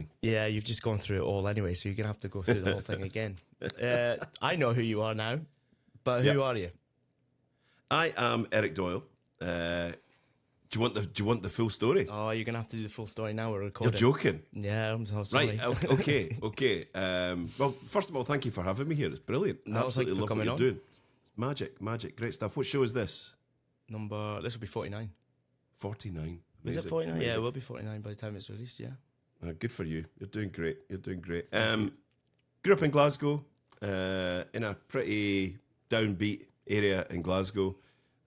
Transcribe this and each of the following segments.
thing. Yeah, you've just gone through it all anyway, so you're going to have to go through the whole thing again. I know who you are now, but who are you? I am Eric Doyle. Do you want the full story? Oh, you're going to have to do the full story now. We're recording. You're joking. Yeah, I'm so sorry. Right, okay. Well, first of all, thank you for having me here. It's brilliant. No, Absolutely love what you're doing. Magic, great stuff. What show is this? This will be 49. 49. Is it 49? Yeah, it will be 49 by the time it's released, yeah. Good for you. You're doing great. Grew up in Glasgow, in a pretty downbeat area in Glasgow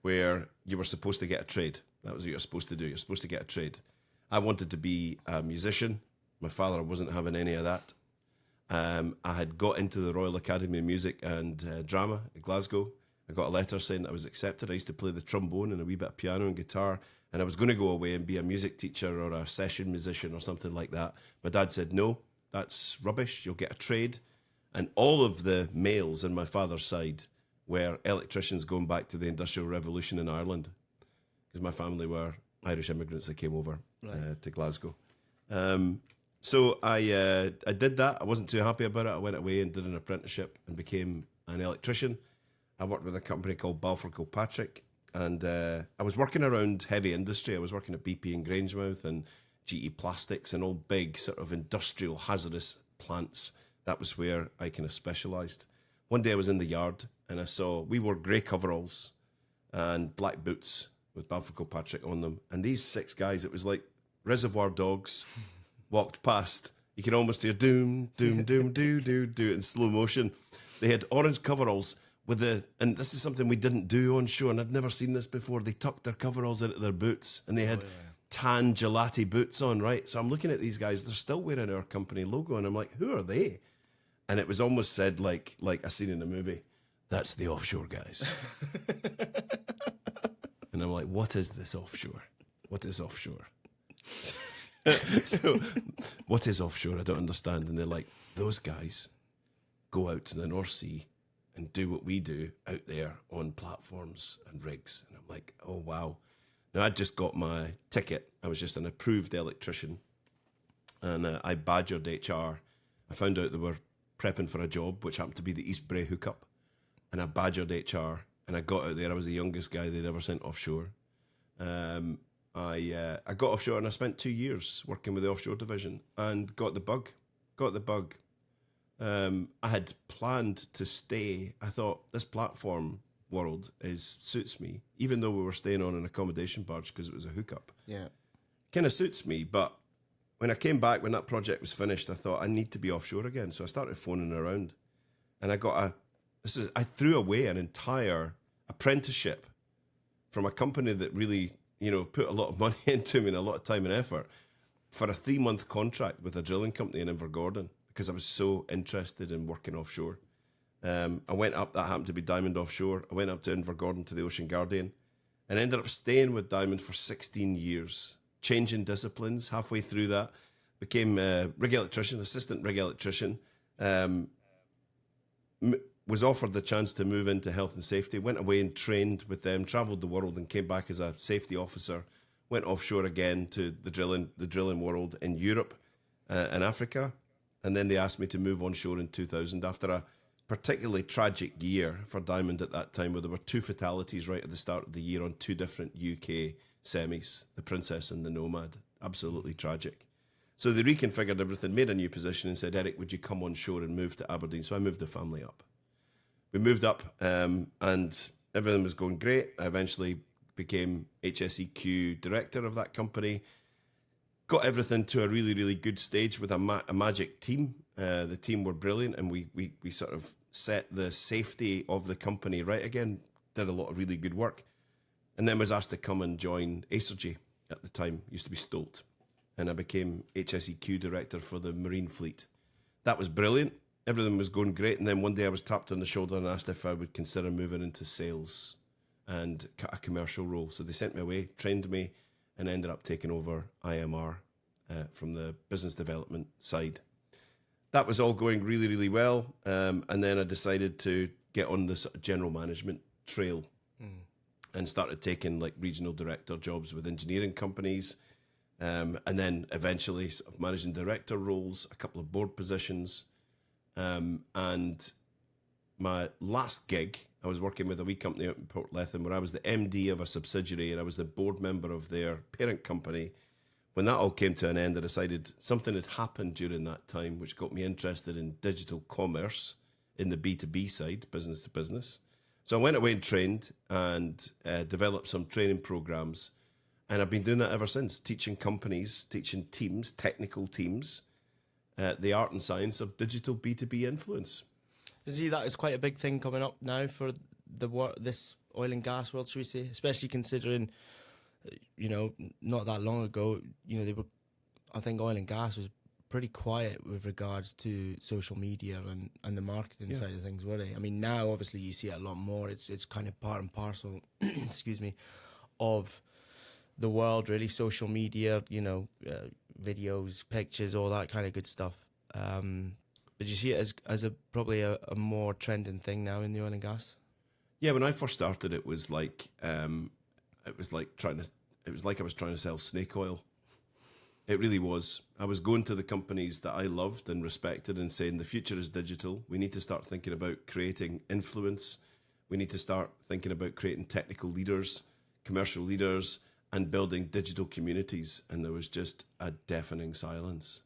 where you were supposed to get a trade. That was what you're supposed to do. You're supposed to get a trade. I wanted to be a musician. My father wasn't having any of that. I had got into the Royal Academy of Music and Drama at Glasgow. I got a letter saying that I was accepted. I used to play the trombone and a wee bit of piano and guitar, and I was going to go away and be a music teacher or a session musician or something like that. My dad said, no, that's rubbish. You'll get a trade. And all of the males on my father's side were electricians going back to the Industrial Revolution in Ireland, because my family were Irish immigrants that came over to Glasgow. So I did that. I wasn't too happy about it. I went away and did an apprenticeship and became an electrician. I worked with a company called Balfour Kilpatrick, and I was working around heavy industry. I was working at BP in Grangemouth and GE Plastics and all big sort of industrial hazardous plants. That was where I kind of specialised. One day I was in the yard and I saw, we wore grey coveralls and black boots with Balfour Kilpatrick on them. And these 6 guys, it was like Reservoir Dogs, walked past. You can almost hear doom, doom, doom, do in slow motion. They had orange coveralls with and this is something we didn't do on show, and I'd never seen this before. They tucked their coveralls into their boots, and they had tan gelati boots on, right? So I'm looking at these guys, they're still wearing our company logo, and I'm like, who are they? And it was almost said like a scene in a movie, that's the offshore guys. And I'm like, what is this offshore? What is offshore? So, what is offshore? I don't understand. And they're like, those guys go out to the North Sea and do what we do out there on platforms and rigs. And I'm like, oh, wow. Now, I'd just got my ticket. I was just an approved electrician. And I badgered HR. I found out they were prepping for a job, which happened to be the East Bray hookup. And I badgered HR. And I got out there. I was the youngest guy they'd ever sent offshore. I got offshore and I spent 2 years working with the offshore division and got the bug. I had planned to stay. I thought this platform world suits me, even though we were staying on an accommodation barge because it was a hookup. Yeah. Kind of suits me. But when I came back, when that project was finished, I thought I need to be offshore again. So I started phoning around and I threw away an entire apprenticeship from a company that really, put a lot of money into me and a lot of time and effort for a 3-month contract with a drilling company in Invergordon because I was so interested in working offshore. I went up, that happened to be Diamond Offshore. I went up to Invergordon to the Ocean Guardian and ended up staying with Diamond for 16 years, changing disciplines halfway through that. Became a rig electrician, assistant rig electrician. Was offered the chance to move into health and safety, went away and trained with them, travelled the world and came back as a safety officer, went offshore again to the drilling world in Europe and Africa. And then they asked me to move onshore in 2000 after a particularly tragic year for Diamond at that time, where there were 2 fatalities right at the start of the year on 2 different UK semis, the Princess and the Nomad. Absolutely tragic. So they reconfigured everything, made a new position and said, Eric, would you come onshore and move to Aberdeen? So I moved the family up. We moved up and everything was going great. I eventually became HSEQ director of that company. Got everything to a really, really good stage with a magic team. The team were brilliant and we sort of set the safety of the company right again, did a lot of really good work. And then was asked to come and join Acergy at the time, used to be Stolt. And I became HSEQ director for the Marine Fleet. That was brilliant. Everything was going great, and then one day I was tapped on the shoulder and asked if I would consider moving into sales and a commercial role. So they sent me away, trained me, and ended up taking over IMR from the business development side. That was all going really, really well, and then I decided to get on the sort of general management trail and started taking like regional director jobs with engineering companies, And then eventually sort of managing director roles, a couple of board positions. And my last gig, I was working with a wee company out in Port Lethem where I was the MD of a subsidiary and I was the board member of their parent company. When that all came to an end, I decided something had happened during that time which got me interested in digital commerce in the B2B side, business to business. So I went away and trained and developed some training programs. And I've been doing that ever since, teaching companies, teaching teams, technical teams, the art and science of digital B2B influence. See, that is quite a big thing coming up now for this oil and gas world, should we say? Especially considering, not that long ago, I think oil and gas was pretty quiet with regards to social media and the marketing side of things, were they? I mean, now obviously you see it a lot more. It's kind of part and parcel, excuse me, of the world, really. Social media, videos, pictures, all that kind of good stuff. But you see it as probably a more trending thing now in the oil and gas? Yeah, when I first started, it was like I was trying to sell snake oil. It really was. I was going to the companies that I loved and respected and saying the future is digital. We need to start thinking about creating influence. We need to start thinking about creating technical leaders, commercial leaders, and building digital communities. And there was just a deafening silence.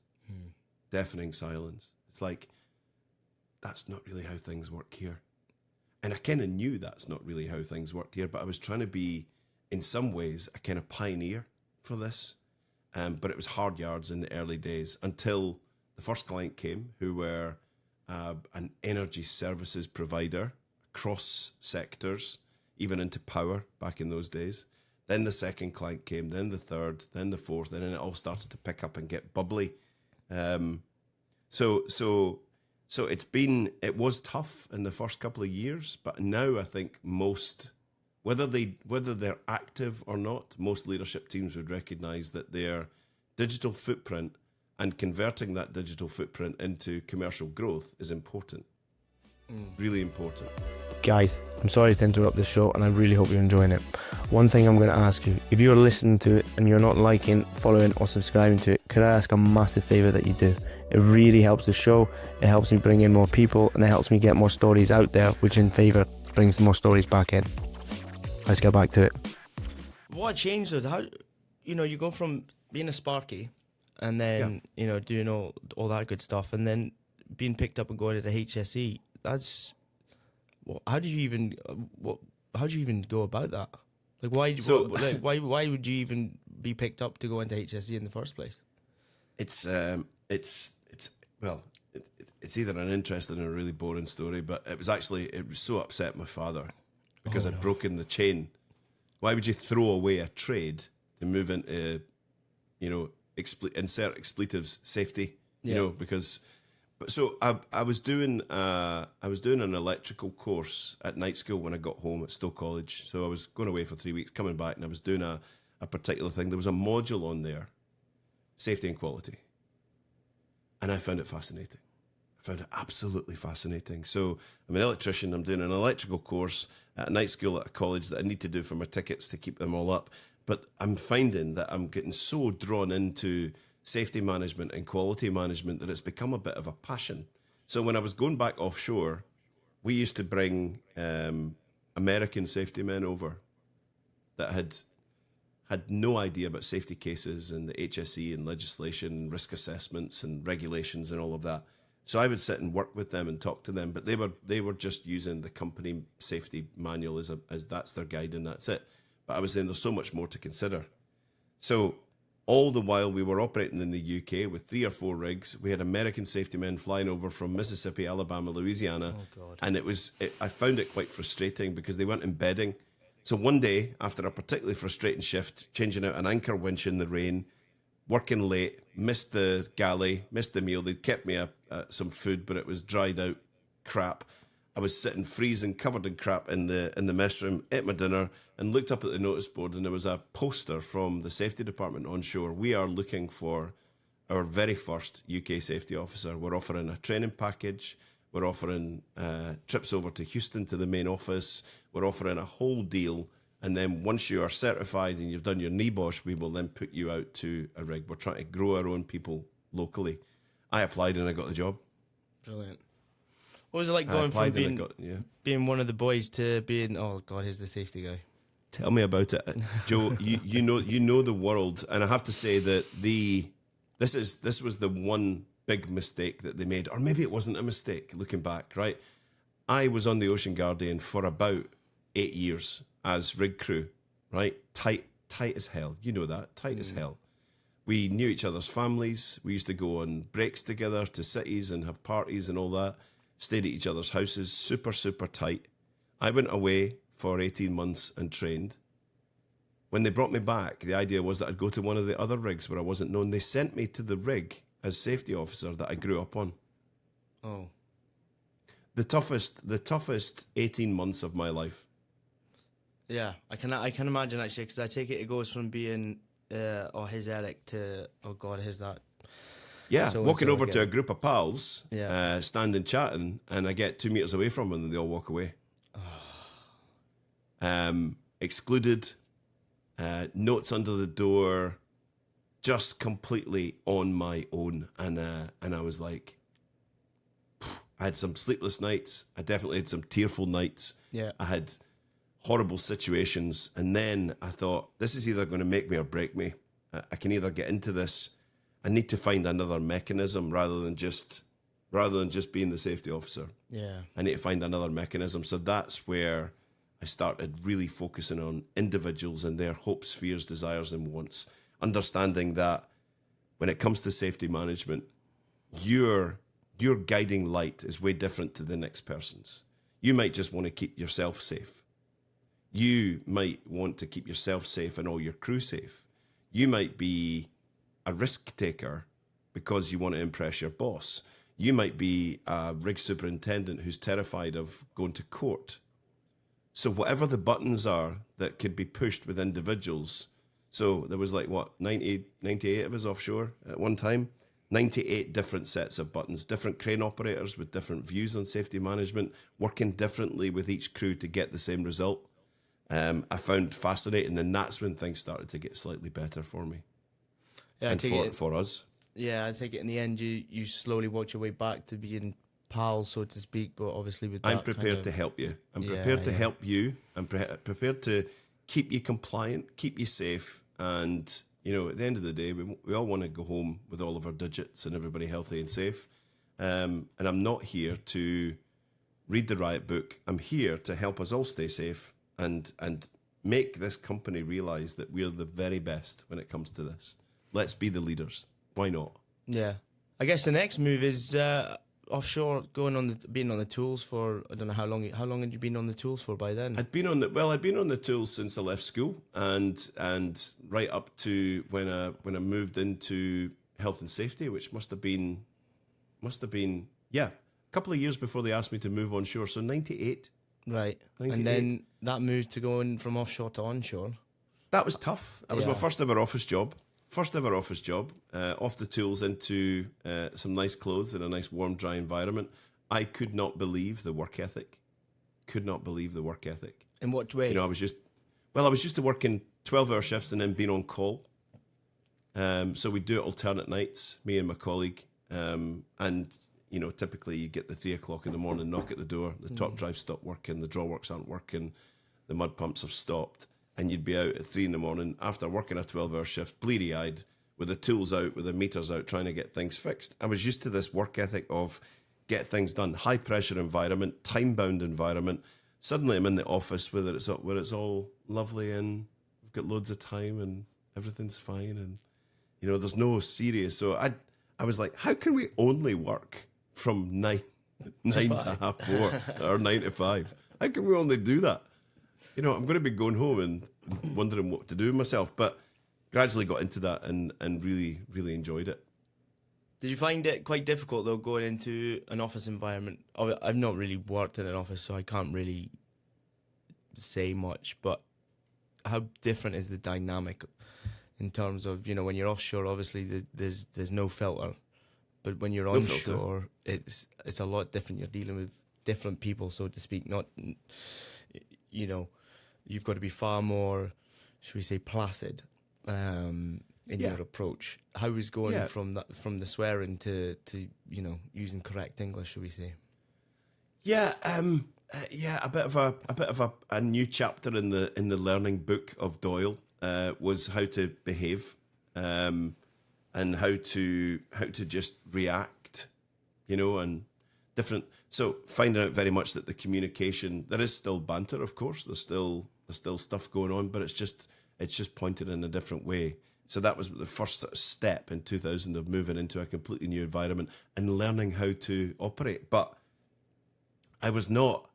Deafening silence. It's like, that's not really how things work here. And I kind of knew that's not really how things worked here, but I was trying to be, in some ways, a kind of pioneer for this. But it was hard yards in the early days until the first client came, who were an energy services provider across sectors, even into power back in those days. Then the second client came, then the third, then the fourth, and then it all started to pick up and get bubbly. So it was tough in the first couple of years, but now I think most, whether they're active or not, most leadership teams would recognise that their digital footprint and converting that digital footprint into commercial growth is important. Really important. Guys, I'm sorry to interrupt this show, and I really hope you're enjoying it. One thing I'm going to ask you, if you're listening to it and you're not liking, following or subscribing to it, could I ask a massive favour that you do? It really helps the show, it helps me bring in more people, and it helps me get more stories out there, which in favour brings more stories back in. Let's get back to it. What changed was how, you go from being a Sparky and then, doing all that good stuff, and then being picked up and going to the HSE. That's, how do you even go about that? Like, why would you even be picked up to go into HSE in the first place? It's either an interesting or a really boring story, but it was so upset my father because I'd broken the chain. Why would you throw away a trade to move into, insert expletives safety? Because. So I was doing an electrical course at night school when I got home at Stowe College. So I was going away for 3 weeks, coming back, and I was doing a particular thing. There was a module on there, safety and quality, and I found it fascinating. I found it absolutely fascinating. So I'm an electrician. I'm doing an electrical course at a night school at a college that I need to do for my tickets to keep them all up. But I'm finding that I'm getting so drawn into safety management and quality management that it's become a bit of a passion. So when I was going back offshore, we used to bring American safety men over that had no idea about safety cases and the HSE and legislation and risk assessments and regulations and all of that. So I would sit and work with them and talk to them, but they were just using the company safety manual as that's their guide and that's it. But I was saying there's so much more to consider. So all the while we were operating in the UK with 3 or 4 rigs, we had American safety men flying over from Mississippi, Alabama, Louisiana. Oh, God. And I found it quite frustrating because they weren't embedding. So one day, after a particularly frustrating shift, changing out an anchor winch in the rain, working late, missed the galley, missed the meal. They'd kept me some food, but it was dried out crap. I was sitting freezing, covered in crap in the mess room, ate my dinner, and looked up at the notice board, and there was a poster from the safety department on shore. We are looking for our very first UK safety officer. We're offering a training package. We're offering trips over to Houston to the main office. We're offering a whole deal, And then once you are certified and you've done your NEBOSH, we will then put you out to a rig. We're trying to grow our own people locally. I applied and I got the job. Brilliant. What was it like going from being one of the boys to being, oh God, here's the safety guy? Tell me about it, Joe. you know the world, and I have to say that this was the one big mistake that they made, or maybe it wasn't a mistake. Looking back, right? I was on the Ocean Guardian for about 8 years as rig crew, right? Tight as hell. You know that, tight as hell. We knew each other's families. We used to go on breaks together to cities and have parties and all that. Stayed at each other's houses, super, super tight. I went away for 18 months and trained. When they brought me back, the idea was that I'd go to one of the other rigs where I wasn't known. They sent me to the rig as safety officer that I grew up on. Oh. The toughest 18 months of my life. Yeah, I can imagine actually, because I take it goes from being, here's Eric to, oh God, here's that. Yeah, so walking over again. to a group of pals, standing chatting, and I get 2 meters away from them and they all walk away. Excluded, notes under the door, just completely on my own. And I was like, I had some sleepless nights. I definitely had some tearful nights. Yeah. I had horrible situations. And then I thought, this is either going to make me or break me. I can either get into this. I need to find another mechanism rather than just being the safety officer. Yeah. I need to find another mechanism. So that's where I started really focusing on individuals and their hopes, fears, desires, and wants. Understanding that when it comes to safety management, your guiding light is way different to the next person's. You might just want to keep yourself safe. You might want to keep yourself safe and all your crew safe. You might be a risk taker because you want to impress your boss. You might be a rig superintendent who's terrified of going to court. So whatever the buttons are that could be pushed with individuals. So there was 98 of us offshore at one time. 98 different sets of buttons, different crane operators with different views on safety management, working differently with each crew to get the same result. I found fascinating, and that's when things started to get slightly better for me. Yeah, and for us. Yeah, I take it in the end you slowly worked your way back to being pals, so to speak, but obviously with that I'm prepared to help you. I'm prepared to help you. I'm prepared to keep you compliant, keep you safe, and at the end of the day, we all want to go home with all of our digits and everybody healthy and safe. And I'm not here to read the riot book. I'm here to help us all stay safe and make this company realize that we're the very best when it comes to this. Let's be the leaders. Why not? Yeah. I guess the next move is offshore, being on the tools for, I don't know how long had you been on the tools for by then? I'd been on the tools since I left school and right up to when I moved into health and safety, which must have been a couple of years before they asked me to move onshore. So 98. Right. 98. And then that move to going from offshore to onshore. That was tough. That was my first ever office job. Off the tools into some nice clothes in a nice warm, dry environment. I could not believe the work ethic. In what way? I was used to working 12-hour shifts and then being on call. So we do it alternate nights, me and my colleague. And typically you get the 3 o'clock in the morning knock at the door. The top drive stopped working. The drawworks aren't working. The mud pumps have stopped. And you'd be out at 3 in the morning after working a 12-hour shift, bleary-eyed, with the tools out, with the meters out, trying to get things fixed. I was used to this work ethic of get things done, high-pressure environment, time-bound environment. Suddenly I'm in the office where it's all lovely and we've got loads of time and everything's fine and, there's no serious. So I was like, how can we only work from 9 to half 4 or 9 to 5? How can we only do that? I'm going to be going home and wondering what to do with myself, but gradually got into that and really, really enjoyed it. Did you find it quite difficult, though, going into an office environment? I've not really worked in an office, so I can't really say much, but how different is the dynamic in terms of, when you're offshore, obviously there's no filter, but when you're onshore, it's a lot different. You're dealing with different people, so to speak, not, you've got to be far more, should we say, placid in your approach. How was going from the swearing to using correct English, should we say? Yeah, a bit of a new chapter in the learning book of Doyle was how to behave, and how to just react, and different. So finding out very much that the communication, there is still banter, of course. There's still stuff going on, but it's just pointed in a different way. So that was the first sort of step in 2000 of moving into a completely new environment and learning how to operate. But I was not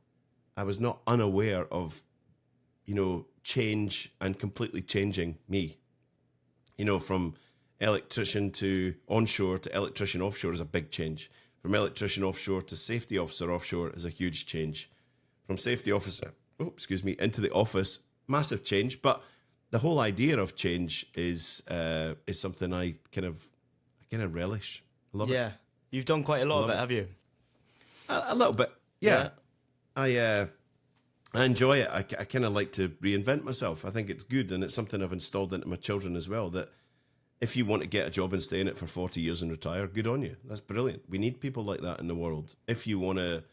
unaware of, change and completely changing me. From electrician to onshore to electrician offshore is a big change. From electrician offshore to safety officer offshore is a huge change. From safety officer, into the office, massive change. But the whole idea of change is something I kind of relish. I love it. Yeah, you've done quite a lot of it, have you? A little bit, yeah. I enjoy it. I kind of like to reinvent myself. I think it's good, and it's something I've installed into my children as well, that if you want to get a job and stay in it for 40 years and retire, good on you. That's brilliant. We need people like that in the world. If you want to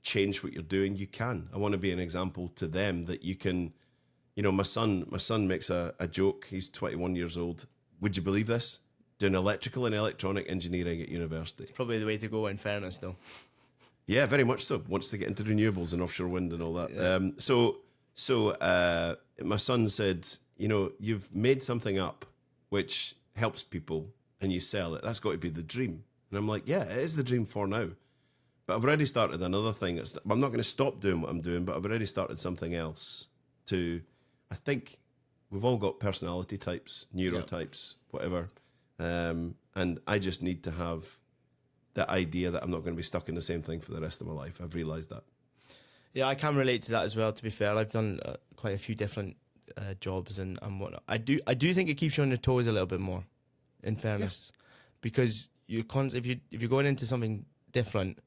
change what you're doing, you can. I want to be an example to them that you can. My son makes a joke. He's 21 years old. Would you believe this? Doing electrical and electronic engineering at university. It's probably the way to go, in fairness, though. Yeah, very much so. Wants to get into renewables and offshore wind and all that. Yeah. So my son said, you've made something up which helps people and you sell it. That's got to be the dream. And I'm like, yeah, it is the dream for now. But I've already started another thing. I'm not going to stop doing what I'm doing, but I've already started something else I think we've all got personality types, neurotypes, whatever. And I just need to have the idea that I'm not going to be stuck in the same thing for the rest of my life. I've realised that. Yeah, I can relate to that as well, to be fair. I've done quite a few different jobs and whatnot. I do think it keeps you on your toes a little bit more, in fairness. Yeah. Because if you're going into something different,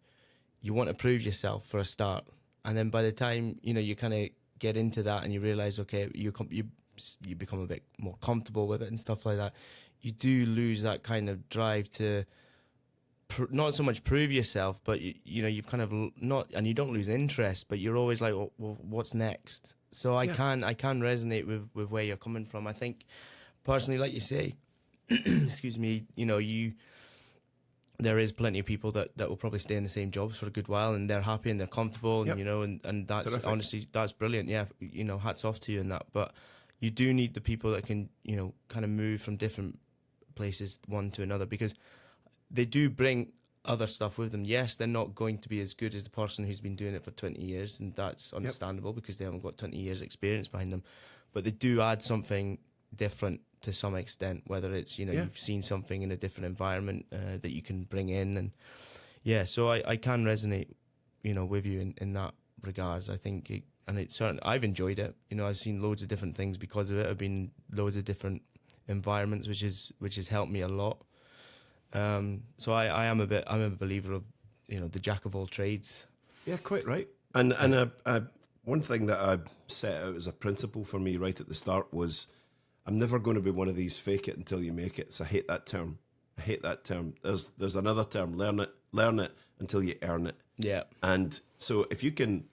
you want to prove yourself for a start. And then by the time, you kind of get into that and you realise, okay, you become a bit more comfortable with it and stuff like that, you do lose that kind of drive to not so much prove yourself, but you've kind of not, and you don't lose interest, but you're always like, well, what's next? So I can resonate with where you're coming from. I think personally, like you say, excuse me, there is plenty of people that will probably stay in the same jobs for a good while, and they're happy and they're comfortable, and and that's terrific. Honestly, that's brilliant. Yeah, hats off to you in that. But you do need the people that can, kind of move from different places one to another, because they do bring other stuff with them. Yes, they're not going to be as good as the person who's been doing it for 20 years, and that's understandable because they haven't got 20 years experience behind them. But they do add something different to some extent, whether it's, you've seen something in a different environment that you can bring in. And so I can resonate, with you in that regards. I think, I've enjoyed it. I've seen loads of different things because of it. I've been loads of different environments, which has helped me a lot. So I'm a believer of, the jack of all trades. Yeah, quite right. And one thing that I set out as a principle for me right at the start was, I'm never going to be one of these fake it until you make it. So I hate that term. There's another term, learn it until you earn it. Yeah. And so if you can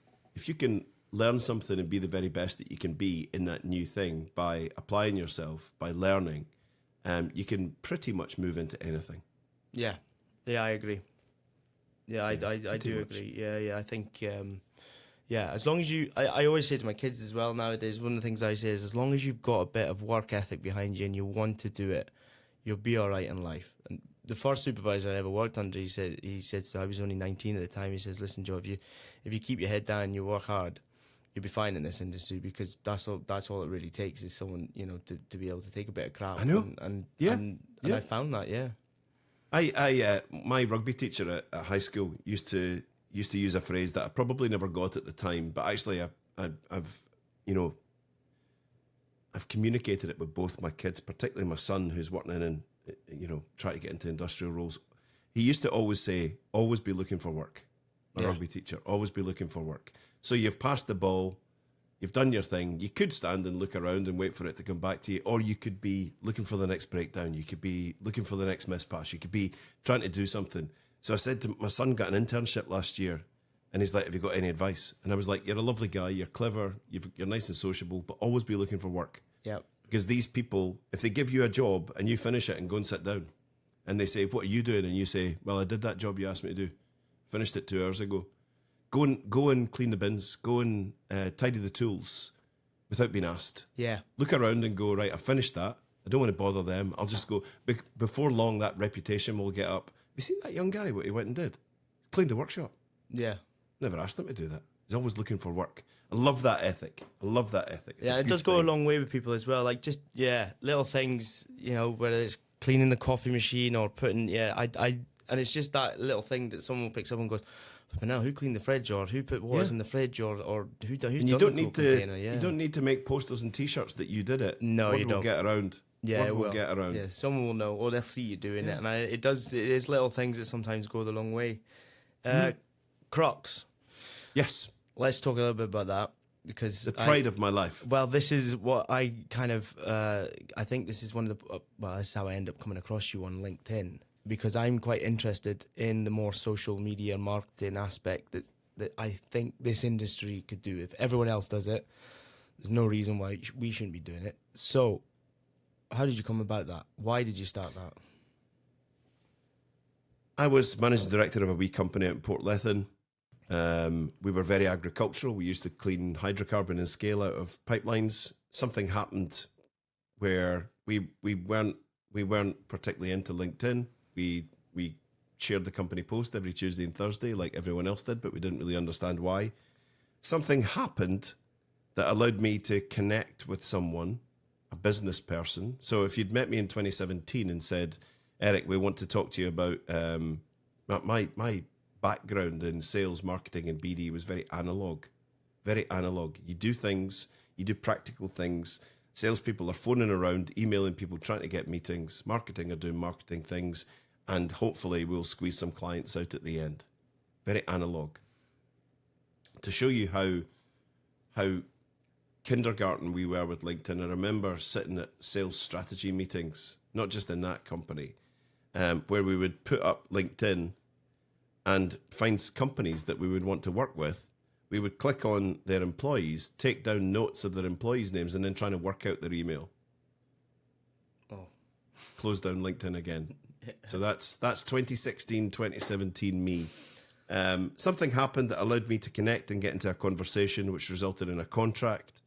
learn something and be the very best that you can be in that new thing by applying yourself, by learning, you can pretty much move into anything. Yeah, I agree. Yeah, I do agree. Yeah, I think, as long as I always say to my kids as well nowadays, one of the things I say is, as long as you've got a bit of work ethic behind you and you want to do it, you'll be all right in life. And the first supervisor I ever worked under, he said, so I was only 19 at the time, he says, listen, Joe, if you keep your head down and you work hard, you'll be fine in this industry, because that's all it really takes is someone, to be able to take a bit of crap. I know. And I found that, yeah. My rugby teacher at high school used to use a phrase that I probably never got at the time, but actually I've communicated it with both my kids, particularly my son who's working in trying to get into industrial roles. He used to always say, always be looking for work. My rugby teacher, always be looking for work. So you've passed the ball, You've done your thing. You could stand and look around and wait for it to come back to you, or you could be looking for the next breakdown. You could be looking for the next miss pass. You could be trying to do something. So I said to my son, got an internship last year, and he's like, "Have you got any advice?" And I was like, "You're a lovely guy. You're clever. You're nice and sociable, but always be looking for work." Yeah. Because these people, if they give you a job and you finish it and go and sit down, and they say, "What are you doing?" and you say, "Well, I did that job you asked me to do. Finished it 2 hours ago." Go and clean the bins. Go and tidy the tools without being asked. Yeah. Look around and go, right, I've finished that. I don't want to bother them. I'll just go. Before long, that reputation will get up. Have you seen that young guy, what he went and did? Cleaned the workshop. Yeah. Never asked him to do that. He's always looking for work. I love that ethic. It's yeah, it does go a long way with people as well. Like just little things, whether it's cleaning the coffee machine or putting and it's just that little thing that someone picks up and goes, but now who cleaned the fridge, or who put waters in the fridge, or who's done and you the don't need to container, you don't need to make posters and t-shirts that you did it. No, Word you will don't. get around. Yeah, Word it will will get around. Yeah, someone will know, or they'll see you doing it, and it is little things that sometimes go the long way. Crocs. Yes, Let's talk a little bit about that, because the pride of my life. Well, this is what I kind of I think this is one of the this is how I end up coming across you on LinkedIn, because I'm quite interested in the more social media marketing aspect that I think this industry could do. If everyone else does it, there's no reason why we shouldn't be doing it. So, how did you come about that? Why did you start that? I was managing director of a wee company out in Portlethen. We were very agricultural. We used to clean hydrocarbon and scale out of pipelines. Something happened where we weren't particularly into LinkedIn. We shared the company post every Tuesday and Thursday like everyone else did, but we didn't really understand why. Something happened that allowed me to connect with someone, a business person. So if you'd met me in 2017 and said, "Eric, we want to talk to you about my background in sales, marketing, and BD was very analog. Very analog. You do things, you do practical things. Salespeople are phoning around, emailing people, trying to get meetings. Marketing are doing marketing things, and hopefully we'll squeeze some clients out at the end." Very analog. To show you how kindergarten we were with LinkedIn, I remember sitting at sales strategy meetings, not just in that company, where we would put up LinkedIn and find companies that we would want to work with. We would click on their employees, take down notes of their employees' names, and then trying to work out their email. Oh. Close down LinkedIn again. So that's 2016, 2017 me. Something happened that allowed me to connect and get into a conversation, which resulted in a contract.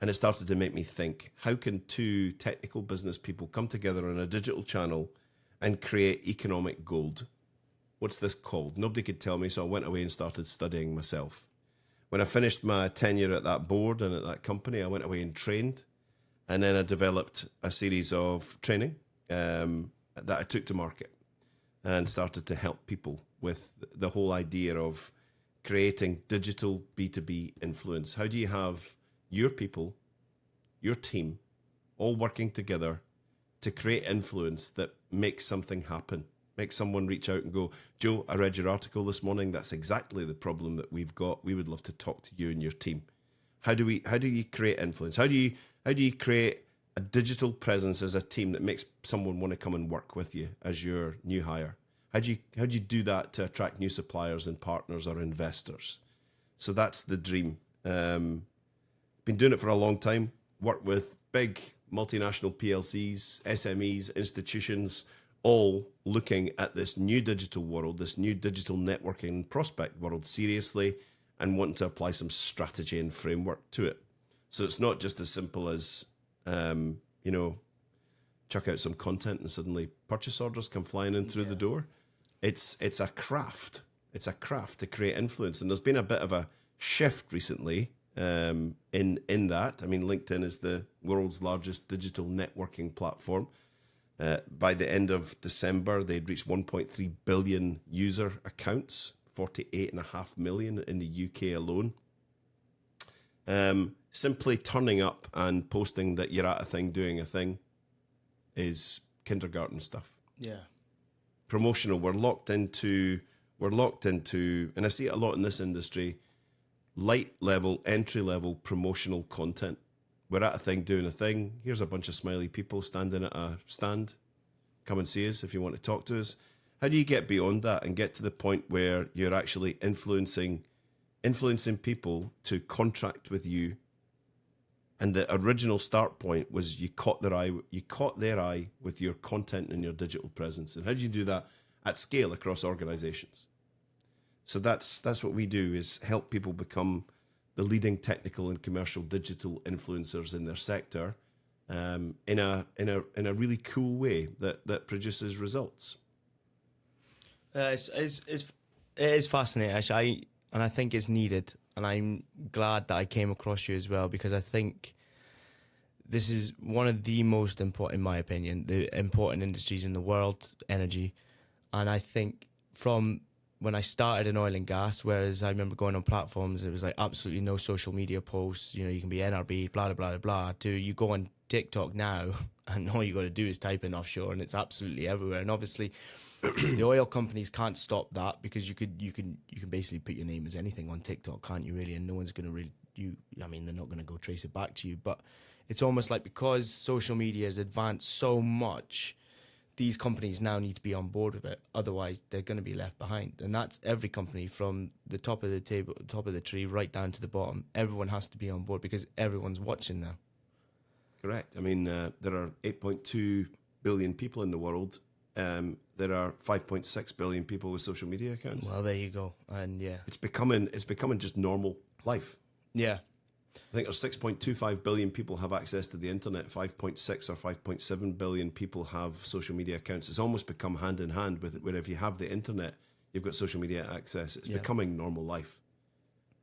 And it started to make me think, how can two technical business people come together on a digital channel and create economic gold? What's this called? Nobody could tell me, so I went away and started studying myself. When I finished my tenure at that board and at that company, I went away and trained. And then I developed a series of training that I took to market and started to help people with the whole idea of creating digital B2B influence. How do you have your people, your team, all working together to create influence that makes something happen? Make someone reach out and go, "Joe, I read your article this morning. That's exactly the problem that we've got. We would love to talk to you and your team." How do you create influence? How do you create a digital presence as a team that makes someone want to come and work with you as your new hire? How do you do that to attract new suppliers and partners or investors? So that's the dream. Been doing it for a long time. Worked with big multinational PLCs, SMEs, institutions, all looking at this new digital world, this new digital networking prospect world seriously and wanting to apply some strategy and framework to it. So it's not just as simple as, chuck out some content and suddenly purchase orders come flying in through the door. It's a craft. It's a craft to create influence. And there's been a bit of a shift recently in that. I mean, LinkedIn is the world's largest digital networking platform. By the end of December, they'd reached 1.3 billion user accounts, 48.5 million in the UK alone. Simply turning up and posting that you're at a thing, doing a thing, is kindergarten stuff. Yeah. Promotional. We're locked into, and I see it a lot in this industry, light level, entry level promotional content. We're at a thing doing a thing. Here's a bunch of smiley people standing at a stand. Come and see us if you want to talk to us. How do you get beyond that and get to the point where you're actually influencing people to contract with you? And the original start point was you caught their eye with your content and your digital presence. And how do you do that at scale across organizations? So that's what we do, is help people become the leading technical and commercial digital influencers in their sector, in a really cool way that produces results. It is fascinating, actually, and I think it's needed. And I'm glad that I came across you as well, because I think this is one of the most important, in my opinion, the important industries in the world, energy. And I think from when I started in oil and gas, whereas I remember going on platforms, it was like absolutely no social media posts, you can be NRB, blah, blah, blah, blah, to you go on TikTok now and all you got to do is type in offshore and it's absolutely everywhere. And obviously the oil companies can't stop that, because you can basically put your name as anything on TikTok, can't you, really? And no one's going to really, they're not going to go trace it back to you. But it's almost like, because social media has advanced so much, these companies now need to be on board with it. Otherwise, they're going to be left behind. And that's every company, from the top of the table, top of the tree, right down to the bottom. Everyone has to be on board because everyone's watching now. Correct. I mean, there are 8.2 billion people in the world. There are 5.6 billion people with social media accounts. Well, there you go. And yeah, it's becoming just normal life. Yeah. I think there's 6.25 billion people have access to the internet. 5.6 or 5.7 billion people have social media accounts. It's almost become hand in hand with it, where if you have the internet, you've got social media access. It's becoming normal life.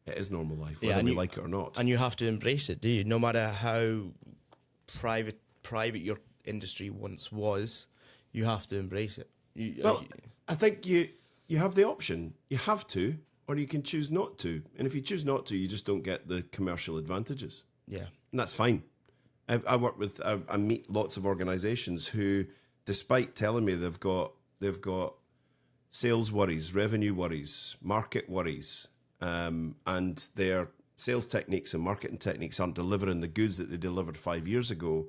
It is normal life, whether we like it or not. And you have to embrace it, do you? No matter how private your industry once was, you have to embrace it. I think you have the option. You have to, or you can choose not to. And if you choose not to, you just don't get the commercial advantages. Yeah. And that's fine. I work with, I meet lots of organizations who, despite telling me they've got sales worries, revenue worries, market worries, and their sales techniques and marketing techniques aren't delivering the goods that they delivered 5 years ago.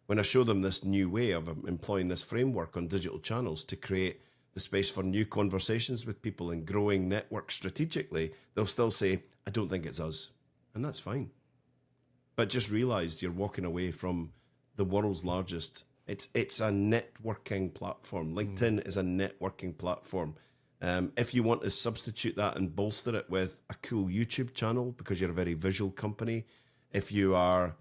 When I show them this new way of employing this framework on digital channels to create the space for new conversations with people and growing networks strategically, they'll still say, I don't think it's us. And that's fine. But just realize you're walking away from the world's largest. It's a networking platform. LinkedIn is a networking platform. If you want to substitute that and bolster it with a cool YouTube channel because you're a very visual company, if you are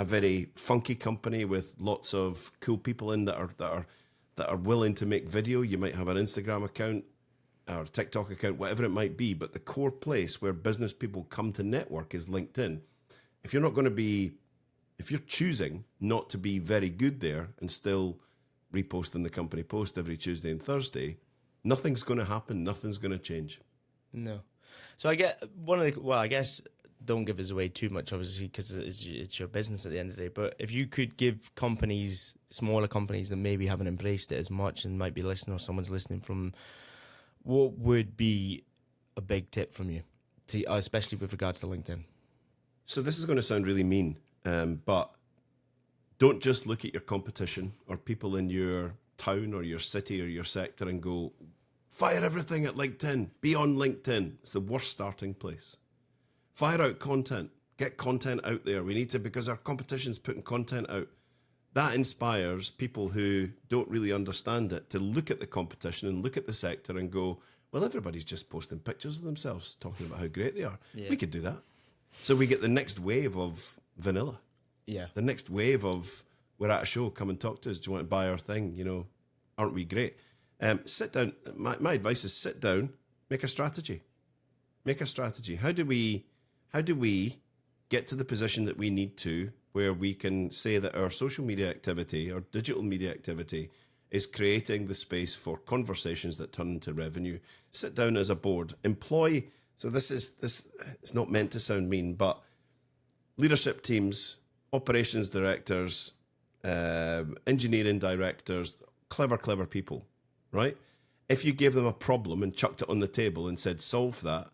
a very funky company with lots of cool people in that are willing to make video, you might have an Instagram account or TikTok account, whatever it might be. But the core place where business people come to network is LinkedIn. If you're choosing not to be very good there and still reposting the company post every Tuesday and Thursday, nothing's going to happen. Nothing's going to change. No. So I guess don't give us away too much, obviously, because it's your business at the end of the day. But if you could give companies, smaller companies that maybe haven't embraced it as much and might be listening, or someone's listening from, what would be a big tip from you, especially with regards to LinkedIn? So this is going to sound really mean, but don't just look at your competition or people in your town or your city or your sector and go, fire everything at LinkedIn, be on LinkedIn. It's the worst starting place. Fire out content, get content out there. We need to, because our competition's putting content out. That inspires people who don't really understand it to look at the competition and look at the sector and go, well, everybody's just posting pictures of themselves talking about how great they are. Yeah. We could do that. So we get the next wave of vanilla. Yeah. The next wave of, we're at a show, come and talk to us. Do you want to buy our thing? Aren't we great? Sit down. My advice is sit down, make a strategy. Make a strategy. How do we get to the position that we need to, where we can say that our social media activity, our digital media activity, is creating the space for conversations that turn into revenue? Sit down as a board, employ. So this it's not meant to sound mean, but leadership teams, operations directors, engineering directors, clever people, right? If you gave them a problem and chucked it on the table and said, solve that,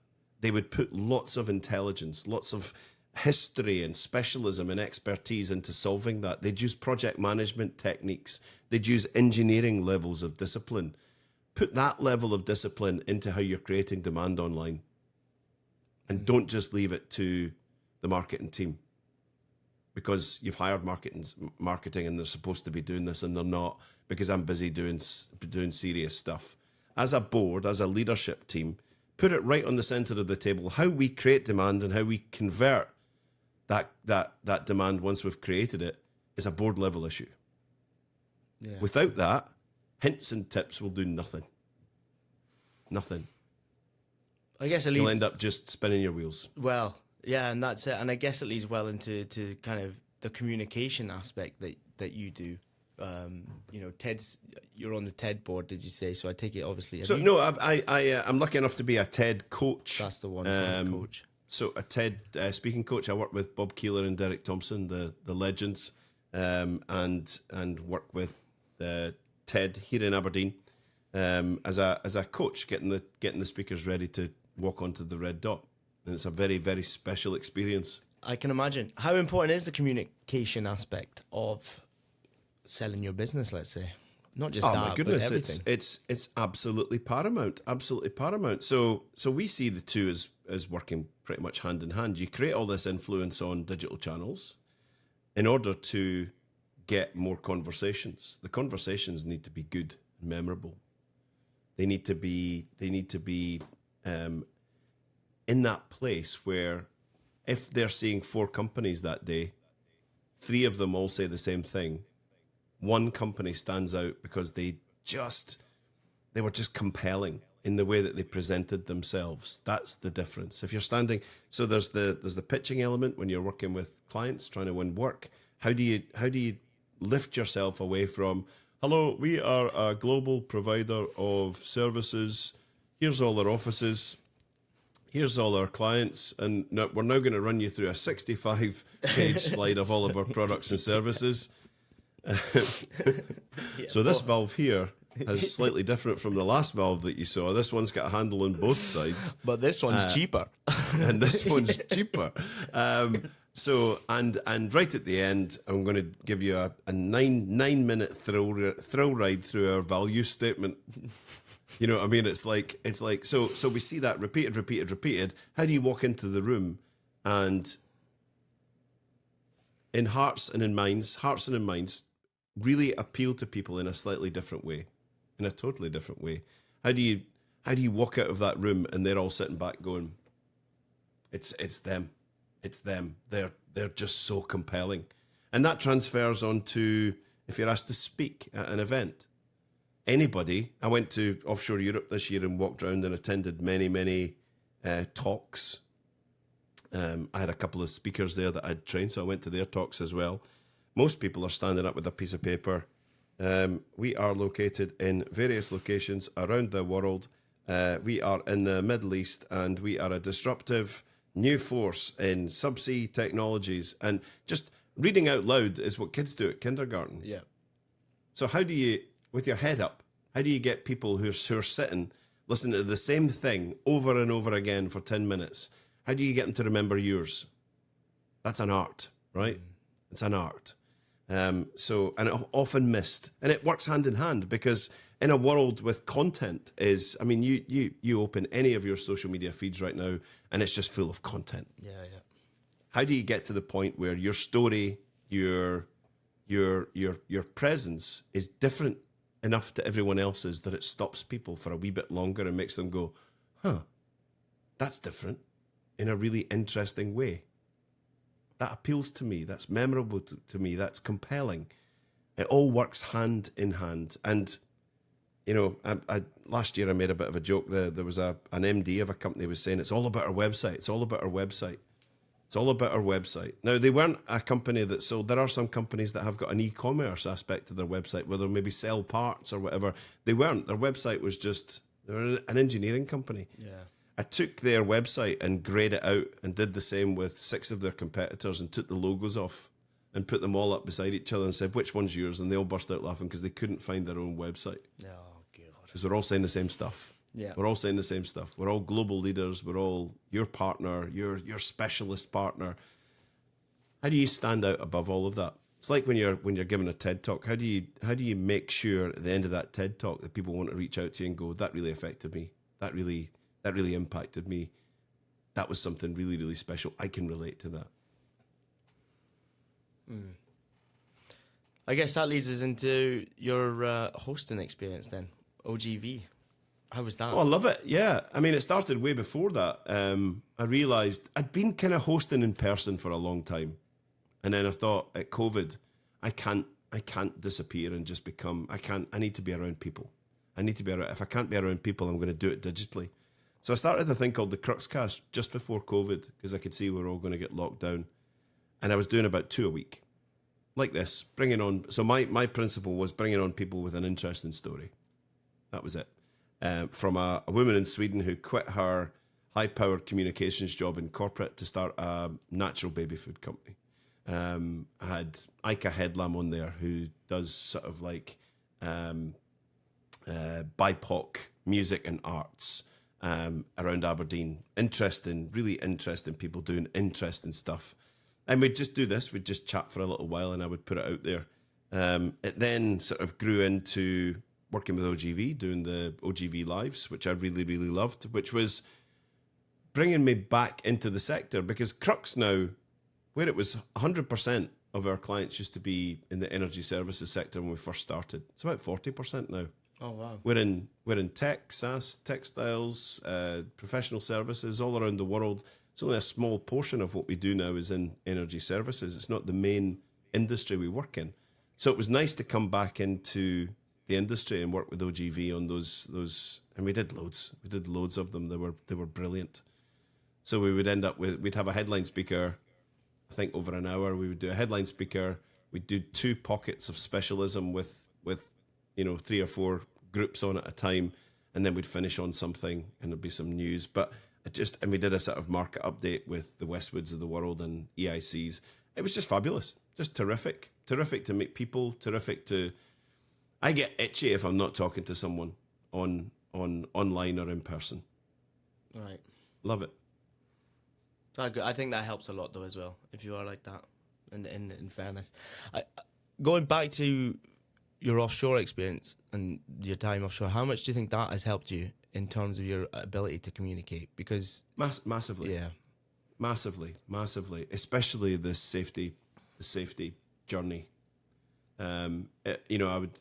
they would put lots of intelligence, lots of history and specialism and expertise into solving that. They'd use project management techniques. They'd use engineering levels of discipline. Put that level of discipline into how you're creating demand online. And don't just leave it to the marketing team, because you've hired marketing and they're supposed to be doing this and they're not, because I'm busy doing serious stuff. As a board, as a leadership team, put it right on the center of the table. How we create demand and how we convert that demand once we've created it is a board level issue. Yeah. Without that, hints and tips will do nothing. Nothing. I guess you'll end up just spinning your wheels. Well, yeah, and that's it. And I guess it leads well into kind of the communication aspect that you do. You know, you're on the TED board, did you say? So I take it obviously. I'm lucky enough to be a TED coach. That's the one, coach. So a TED speaking coach. I work with Bob Keeler and Derek Thompson, the legends, and work with TED here in Aberdeen as a coach, getting the speakers ready to walk onto the red dot. And it's a very, very special experience. I can imagine. How important is the communication aspect of selling your business, let's say? Not just that, my goodness, but everything. It's absolutely paramount. Absolutely paramount. So we see the two as working pretty much hand in hand. You create all this influence on digital channels in order to get more conversations. The conversations need to be good and memorable. They need to be in that place where if they're seeing 4 companies that day, 3 of them all say the same thing. One company stands out because they were just compelling in the way that they presented themselves. That's the difference. If you're standing, so there's the pitching element when you're working with clients trying to win work. How do you lift yourself away from, hello, we are a global provider of services. Here's all our offices. Here's all our clients, and we're now going to run you through a 65-page slide of all of our products and services. So this valve here is slightly different from the last valve that you saw. This one's got a handle on both sides. But this one's cheaper. And this one's cheaper. So, and right at the end, I'm going to give you a 9-minute thrill ride through our value statement. You know what I mean? It's like so we see that repeated. How do you walk into the room and in hearts and in minds, really appeal to people in a slightly different way, in a totally different way? How do you walk out of that room and they're all sitting back going, it's them. They're just so compelling. And that transfers onto if you're asked to speak at an event. Anybody, I went to offshore Europe this year and walked around and attended many talks. I had a couple of speakers there that I'd trained, so I went to their talks as well. Most people are standing up with a piece of paper. We are located in various locations around the world. We are in the Middle East, and we are a disruptive new force in subsea technologies. And just reading out loud is what kids do at kindergarten. Yeah. So how do you, with your head up, how do you get people who are sitting, listening to the same thing over and over again for 10 minutes? How do you get them to remember yours? That's an art, right? It's an art. And often missed. And it works hand in hand, because in a world with content you open any of your social media feeds right now and it's just full of content. Yeah. How do you get to the point where your story, your presence is different enough to everyone else's that it stops people for a wee bit longer and makes them go, that's different in a really interesting way. That appeals to me. That's memorable to me. That's compelling. It all works hand in hand. And, you know, I last year I made a bit of a joke. There was an MD of a company was saying, it's all about our website. It's all about our website. It's all about our website. Now, they weren't a company that sold. There are some companies that have got an e-commerce aspect to their website where they'll maybe sell parts or whatever. They weren't. Their website was just, they were an engineering company. Yeah. I took their website and grayed it out and did the same with 6 of their competitors and took the logos off and put them all up beside each other and said, which one's yours? And they all burst out laughing because they couldn't find their own website. Oh, God. Because we're all saying the same stuff. Yeah. We're all saying the same stuff. We're all global leaders. We're all your partner, your specialist partner. How do you stand out above all of that? It's like when you're giving a TED talk. How do you make sure at the end of that TED talk that people want to reach out to you and go, that really affected me. That really impacted me. That was something really, really special. I can relate to that. I guess that leads us into your hosting experience then, OGV. How was that? Oh, I love it. Yeah. I mean, it started way before that. I realised I'd been kind of hosting in person for a long time. And then I thought at COVID, I can't disappear and just become, I need to be around people. If I can't be around people, I'm going to do it digitally. So I started a thing called the Cruxcast just before COVID because I could see we were all going to get locked down. And I was doing about 2 a week. Like this, bringing on. So my principle was bringing on people with an interesting story. That was it. From a woman in Sweden who quit her high-powered communications job in corporate to start a natural baby food company. I had Ika Headlam on there who does sort of like BIPOC music and arts around Aberdeen. Really interesting people doing interesting stuff. And we'd just do this. We'd just chat for a little while and I would put it out there. It then sort of grew into working with OGV, doing the OGV Lives, which I really, really loved, which was bringing me back into the sector because Crux now, where it was 100% of our clients used to be in the energy services sector when we first started. It's about 40% now. Oh, wow. We're in tech, SaaS, textiles, professional services all around the world. It's only a small portion of what we do now is in energy services. It's not the main industry we work in. So it was nice to come back into the industry and work with OGV on those, and we did loads. We did loads of them. They were brilliant. So we would end up we'd have a headline speaker. I think over an hour we would do a headline speaker. We'd do 2 pockets of specialism with 3 or 4 groups on at a time, and then we'd finish on something and there'd be some news. But and we did a sort of market update with the Westwoods of the world and EICs. It was just fabulous, just terrific to meet people, terrific to. I get itchy if I'm not talking to someone on online or in person. Right. Love it. I think that helps a lot though as well, if you are like that, in fairness. Going back to your offshore experience and your time offshore, how much do you think that has helped you in terms of your ability to communicate? Because massively. Yeah. Massively, especially the safety journey. I would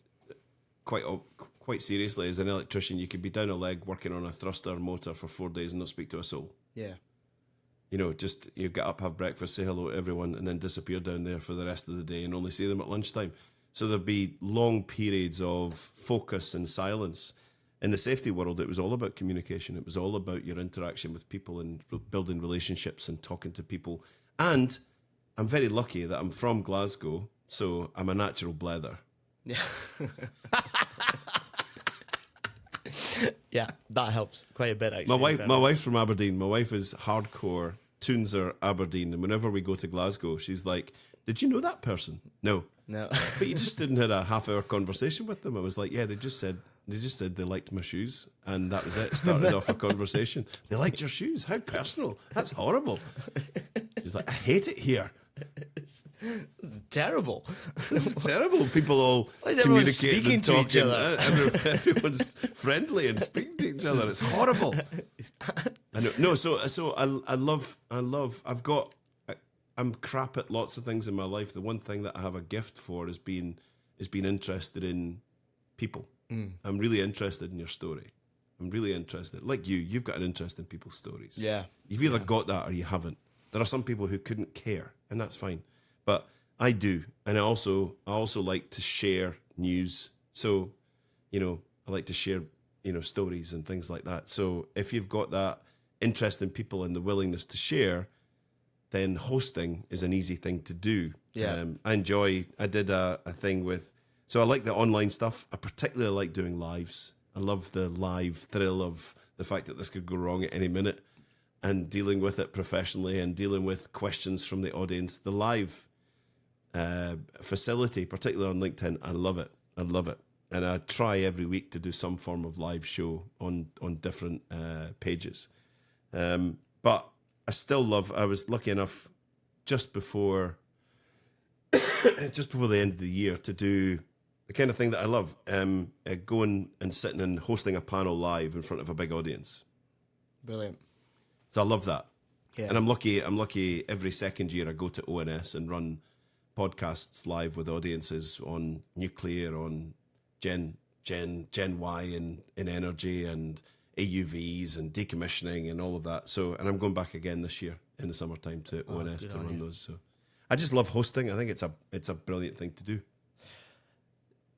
quite seriously, as an electrician, you could be down a leg working on a thruster motor for 4 days and not speak to a soul. Yeah. Just you get up, have breakfast, say hello to everyone, and then disappear down there for the rest of the day and only see them at lunchtime. So there'd be long periods of focus and silence. In the safety world, it was all about communication. It was all about your interaction with people and building relationships and talking to people. And I'm very lucky that I'm from Glasgow, so I'm a natural blether. Yeah. Yeah, that helps quite a bit, actually. My wife's from Aberdeen. My wife is hardcore Toonser Aberdeen. And whenever we go to Glasgow, she's like, "Did you know that person?" No. But you just didn't have a half-hour conversation with them. I was like, yeah, they just said they liked my shoes, and that was it. Started off a conversation. They liked your shoes? How personal. That's horrible. She's like, I hate it here. This is terrible. This is terrible. People all communicating and talking. To each other? Everyone's friendly and speaking to each other. It's horrible. I know. No, so I love. I'm crap at lots of things in my life. The one thing that I have a gift for is being interested in people. I'm really interested in your story. I'm really interested. Like you've got an interest in people's stories. Yeah. You've either got that or you haven't. There are some people who couldn't care, and that's fine. But I do. And I also like to share news. So, I like to share, stories and things like that. So if you've got that interest in people and the willingness to share, then hosting is an easy thing to do. Yeah. I did a thing so I like the online stuff. I particularly like doing lives. I love the live thrill of the fact that this could go wrong at any minute and dealing with it professionally and dealing with questions from the audience. The live facility, particularly on LinkedIn, I love it. and I try every week to do some form of live show on different pages. But I still I was lucky enough just before the end of the year to do the kind of thing that I love, going and sitting and hosting a panel live in front of a big audience. Brilliant. So I love that. Yeah. And I'm lucky every second year I go to ONS and run podcasts live with audiences on nuclear, on Gen Y in energy, and AUVs and decommissioning and all of that. So, and I'm going back again this year in the summertime to ONS to run those. So I just love hosting. I think it's a brilliant thing to do.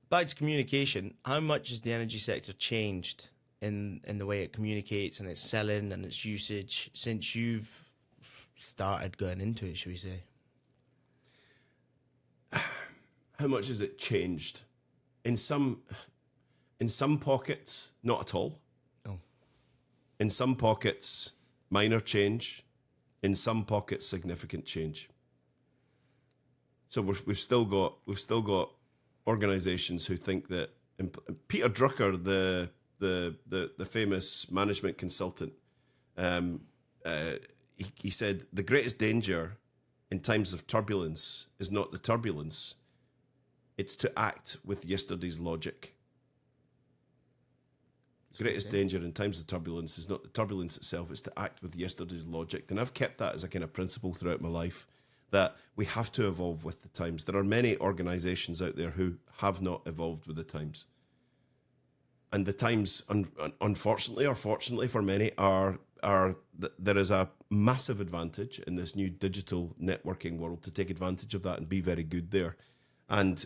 Back to communication, how much has the energy sector changed in the way it communicates and its selling and its usage since you've started going into it, should we say? How much has it changed? In some pockets, not at all. Oh. In some pockets, minor change. In some pockets, significant change. So we've still got organisations who think that. And Peter Drucker, the famous management consultant, he said the greatest danger in times of turbulence is not the turbulence, it's to act with yesterday's logic. The greatest danger in times of turbulence is not the turbulence itself, it's to act with yesterday's logic. And I've kept that as a kind of principle throughout my life, that we have to evolve with the times. There are many organisations out there who have not evolved with the times. And the times, unfortunately or fortunately for many, there is a massive advantage in this new digital networking world to take advantage of that and be very good there, and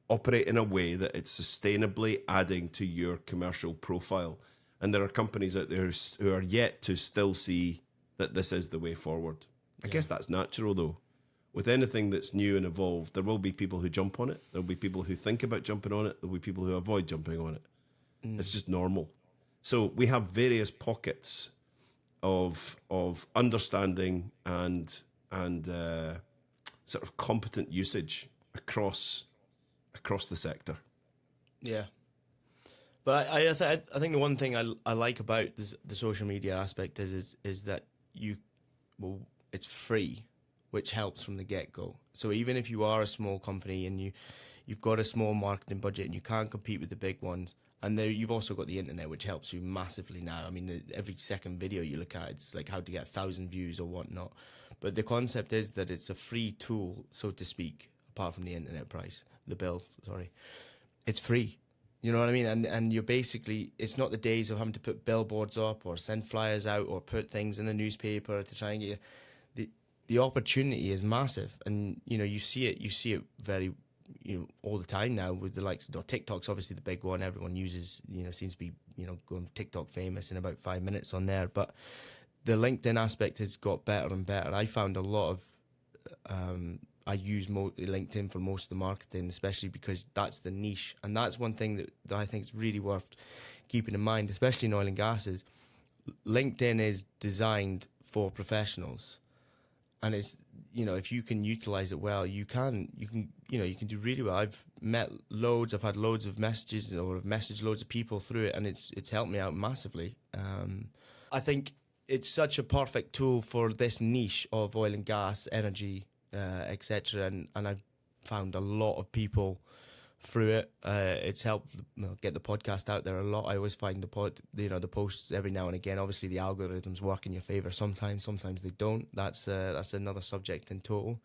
operate in a way that it's sustainably adding to your commercial profile. And there are companies out there who are yet to still see that this is the way forward. I guess that's natural, though. With anything that's new and evolved, there will be people who jump on it. There will be people who think about jumping on it. There will be people who avoid jumping on it. It's just normal. So we have various pockets of understanding and sort of competent usage across the sector. Yeah. But I think the one thing I like about the social media aspect is that it's free, which helps from the get-go. So even if you are a small company and you've got a small marketing budget and you can't compete with the big ones, and you've also got the internet, which helps you massively now. I mean, every second video you look at, it's like how to get 1,000 views or whatnot. But the concept is that it's a free tool, so to speak, apart from the internet price, the bill, sorry. It's free. You know what I mean? And you're basically, it's not the days of having to put billboards up or send flyers out or put things in a newspaper to try and get you. The opportunity is massive. And, you see it very, all the time now with the likes of TikTok's obviously the big one. Everyone uses, seems to be, going TikTok famous in about 5 minutes on there. But the LinkedIn aspect has got better and better. I found a lot of, I use LinkedIn for most of the marketing, especially because that's the niche. And that's one thing that I think is really worth keeping in mind, especially in oil and gas, is LinkedIn is designed for professionals. And it's, if you can utilize it well, you can do really well. I've had loads of messages, or I've messaged loads of people through it, and it's helped me out massively. I think it's such a perfect tool for this niche of oil and gas, energy, etc. And I've found a lot of people through it. It's helped get the podcast out there a lot. I always find the posts every now and again. Obviously, the algorithms work in your favor sometimes they don't. That's another subject in total.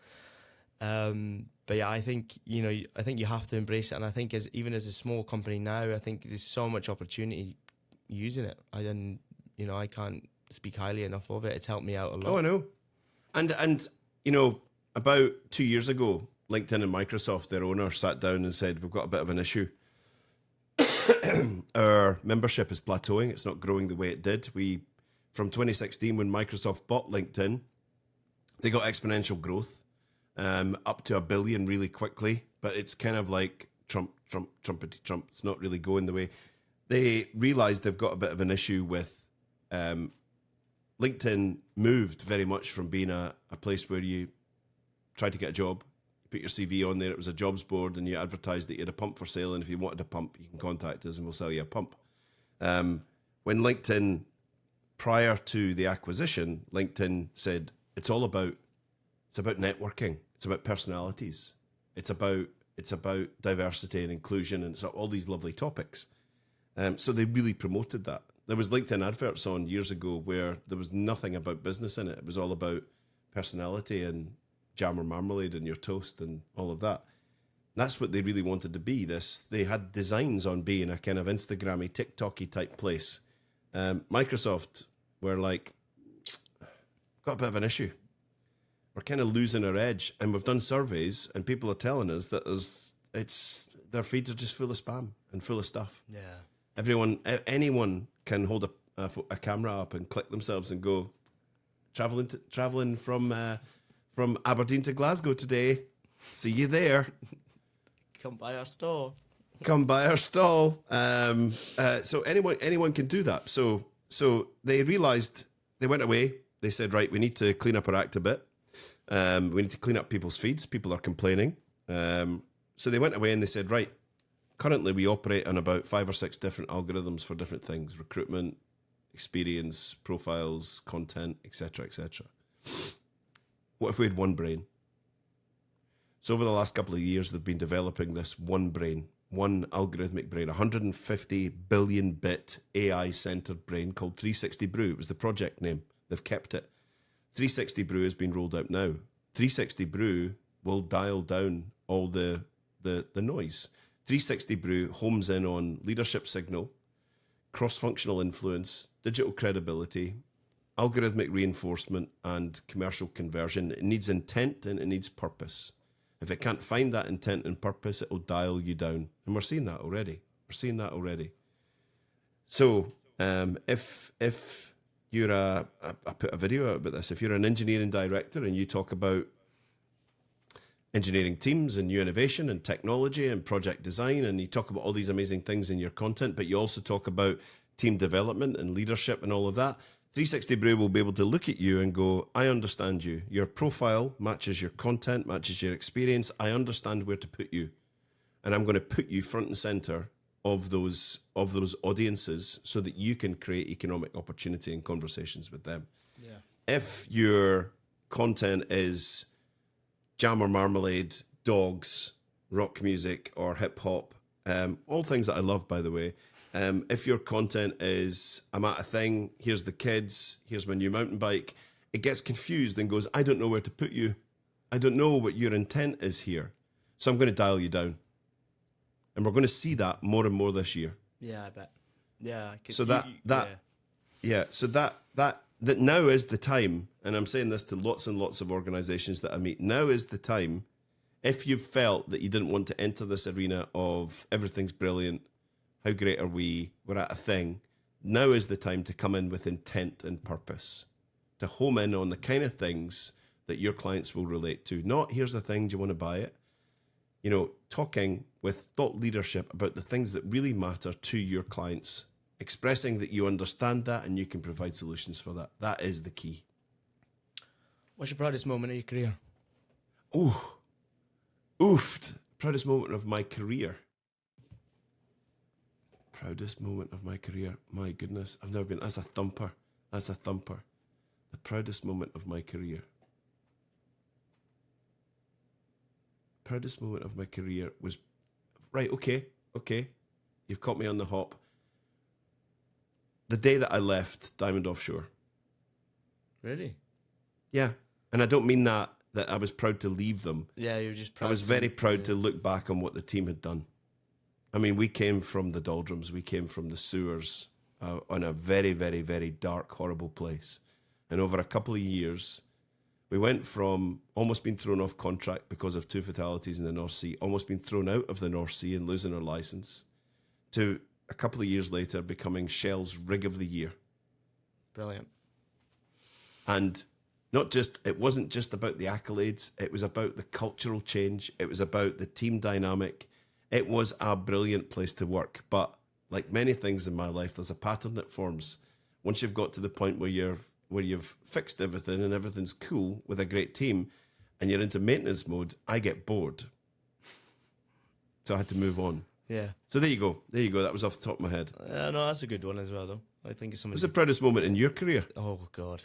But yeah, I think you have to embrace it, and I think even as a small company now, I think there's so much opportunity using it. I can't speak highly enough of it. It's helped me out a lot. Oh, I know. And about 2 years ago, LinkedIn and Microsoft, their owner, sat down and said, we've got a bit of an issue. Our membership is plateauing. It's not growing the way it did. From 2016, when Microsoft bought LinkedIn, they got exponential growth, up to 1 billion really quickly. But it's kind of like Trumpety Trump. It's not really going the way. They realized they've got a bit of an issue with LinkedIn moved very much from being a place where you try to get a job, You put your CV on there. It was a jobs board, and you advertised that you had a pump for sale. And if you wanted a pump, you can contact us, and we'll sell you a pump. When LinkedIn, prior to the acquisition, LinkedIn said it's about networking. It's about personalities. It's about diversity and inclusion, and it's all these lovely topics. So they really promoted that. There was LinkedIn adverts on years ago where there was nothing about business in it. It was all about personality and jam or marmalade in your toast and all of that. That's what they really wanted to be. They had designs on being a kind of Instagrammy, TikToky type place. Microsoft were like, got a bit of an issue. We're kind of losing our edge, and we've done surveys, and people are telling us that their feeds are just full of spam and full of stuff. Yeah. Anyone can hold a camera up and click themselves and go traveling from Aberdeen to Glasgow today. See you there. Come by our store. Come by our stall. So anyone can do that. So they realised, they went away. They said, right, we need to clean up our act a bit. We need to clean up people's feeds. People are complaining. So they went away and they said, right, currently we operate on about 5 or 6 different algorithms for different things: recruitment, experience, profiles, content, etc., etc. What if we had one brain? So over the last couple of years, they've been developing this one brain, one algorithmic brain, 150 billion bit AI-centered brain called 360 Brew. It was the project name. They've kept it. 360 Brew has been rolled out now. 360 Brew will dial down all the noise. 360 Brew homes in on leadership signal, cross-functional influence, digital credibility, algorithmic reinforcement, and commercial conversion. It needs intent and it needs purpose. If it can't find that intent and purpose, it will dial you down. And we're seeing that already. So if you're I put a video out about this, if you're an engineering director and you talk about engineering teams and new innovation and technology and project design, and you talk about all these amazing things in your content, but you also talk about team development and leadership and all of that, 360 Brew will be able to look at you and go, I understand you. Your profile matches your content, matches your experience. I understand where to put you. And I'm going to put you front and center of those audiences so that you can create economic opportunity and conversations with them. Yeah. If your content is jam or marmalade, dogs, rock music, or hip hop, all things that I love, by the way. If your content is, I'm at a thing, here's the kids, here's my new mountain bike, it gets confused and goes, I don't know where to put you. I don't know what your intent is here. So I'm going to dial you down. And we're going to see that more and more this year. Yeah, I bet. Yeah. So that now is the time, and I'm saying this to lots and lots of organizations that I meet, now is the time, if you've felt that you didn't want to enter this arena of everything's brilliant, how great are we, we're at a thing, now is the time to come in with intent and purpose, to home in on the kind of things that your clients will relate to. Not, here's the thing, do you want to buy it? You know, talking with thought leadership about the things that really matter to your clients, expressing that you understand that and you can provide solutions for that. That is the key. What's your proudest moment of your career? Oofed. Proudest moment of my career. Proudest moment of my career. My goodness, I've never been. That's a thumper. The proudest moment of my career. Proudest moment of my career was, right, okay. You've caught me on the hop. The day that I left Diamond Offshore. Really? Yeah. And I don't mean that I was proud to leave them. Yeah, you were just proud. I was very proud to look back on what the team had done. I mean, we came from the doldrums. We came from the sewers on a very, very, very dark, horrible place. And over a couple of years, we went from almost being thrown off contract because of 2 fatalities in the North Sea, almost being thrown out of the North Sea and losing our license, to a couple of years later becoming Shell's Rig of the Year. Brilliant. And it wasn't just about the accolades, it was about the cultural change, it was about the team dynamic. It was a brilliant place to work. But like many things in my life, there's a pattern that forms. Once you've got to the point where you've fixed everything and everything's cool with a great team, and you're into maintenance mode, I get bored. So I had to move on. Yeah. So there you go. There you go. That was off the top of my head. No, that's a good one as well, though. I think it's something. What's the proudest moment in your career? Oh God.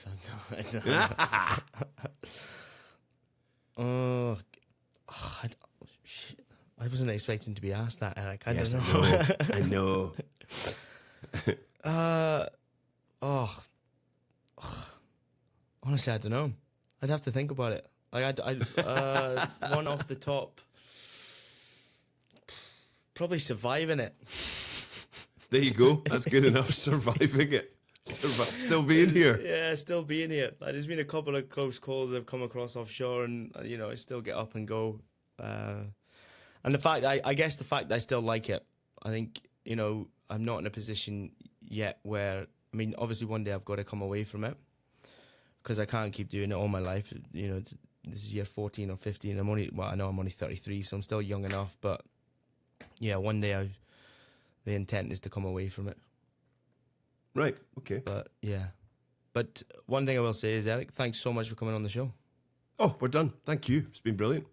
Oh, shit. I wasn't expecting to be asked that, Eric. I Yes, don't I know. know. I know. Honestly, I don't know. I'd have to think about it. I'd one off the top. Probably surviving it. There you go. That's good enough. Surviving it. Still being here. Yeah, still being here. There's been a couple of close calls I've come across offshore, and I still get up and go. And the fact, I guess, the fact that I still like it. I think I'm not in a position yet where, I mean, obviously one day I've got to come away from it because I can't keep doing it all my life. This is year 14 or 15. I know I'm only 33, so I'm still young enough. But yeah, one day the intent is to come away from it. Right. Okay. But yeah. But one thing I will say is, Eric, thanks so much for coming on the show. Oh, we're done. Thank you. It's been brilliant.